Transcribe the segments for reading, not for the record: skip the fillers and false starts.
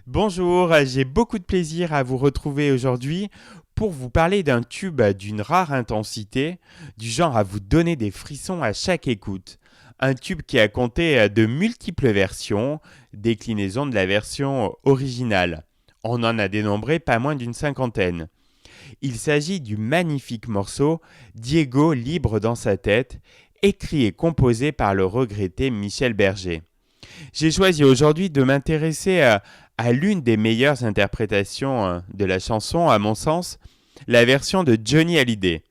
Bonjour, j'ai beaucoup de plaisir à vous retrouver aujourd'hui pour vous parler d'un tube d'une rare intensité, du genre à vous donner des frissons à chaque écoute. Un tube qui a compté de multiples versions, déclinaisons de la version originale. On en a dénombré pas moins d'une cinquantaine. Il s'agit du magnifique morceau Diego libre dans sa tête, écrit et composé par le regretté Michel Berger. J'ai choisi aujourd'hui de m'intéresser à l'une des meilleures interprétations de la chanson, à mon sens, la version de Johnny Hallyday.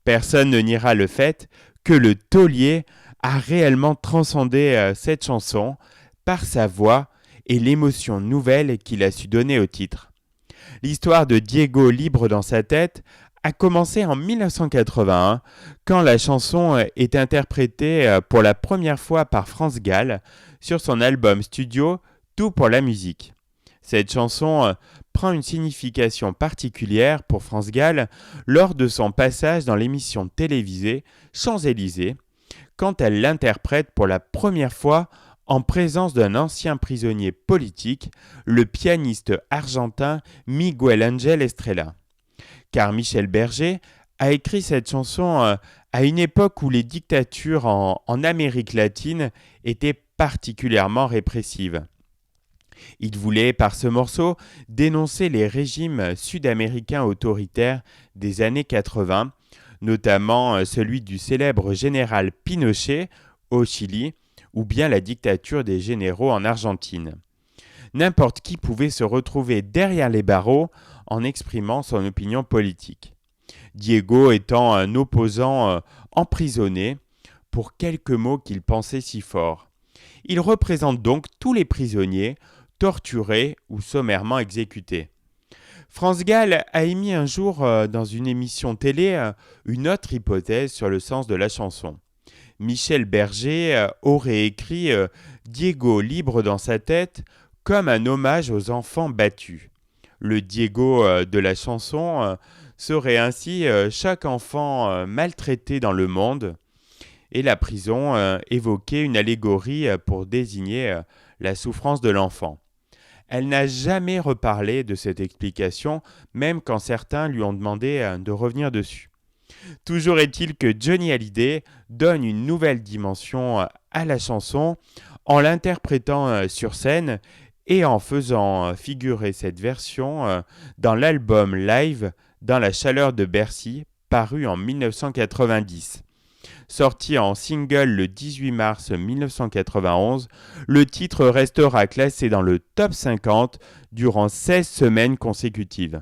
Personne ne niera le fait que le taulier a réellement transcendé cette chanson par sa voix et l'émotion nouvelle qu'il a su donner au titre. L'histoire de Diego libre dans sa tête a commencé en 1981 quand la chanson est interprétée pour la première fois par France Gall sur son album studio Tout pour la musique. Cette chanson prend une signification particulière pour France Gall lors de son passage dans l'émission télévisée Champs-Élysées, quand elle l'interprète pour la première fois en présence d'un ancien prisonnier politique, le pianiste argentin Miguel Ángel Estrella. Car Michel Berger a écrit cette chanson à une époque où les dictatures en Amérique latine étaient particulièrement répressives. Il voulait, par ce morceau, dénoncer les régimes sud-américains autoritaires des années 80, notamment celui du célèbre général Pinochet au Chili, ou bien la dictature des généraux en Argentine. N'importe qui pouvait se retrouver derrière les barreaux en exprimant son opinion politique. Diego étant un opposant emprisonné pour quelques mots qu'il pensait si fort. Il représente donc tous les prisonniers torturés ou sommairement exécutés. France Gall a émis un jour dans une émission télé une autre hypothèse sur le sens de la chanson. Michel Berger aurait écrit Diego libre dans sa tête comme un hommage aux enfants battus. Le Diego de la chanson serait ainsi chaque enfant maltraité dans le monde, et la prison évoquait une allégorie pour désigner la souffrance de l'enfant. Elle n'a jamais reparlé de cette explication, même quand certains lui ont demandé de revenir dessus. Toujours est-il que Johnny Hallyday donne une nouvelle dimension à la chanson en l'interprétant sur scène et en faisant figurer cette version dans l'album live Dans la chaleur de Bercy, paru en 1990. Sorti en single le 18 mars 1991, le titre restera classé dans le top 50 durant 16 semaines consécutives.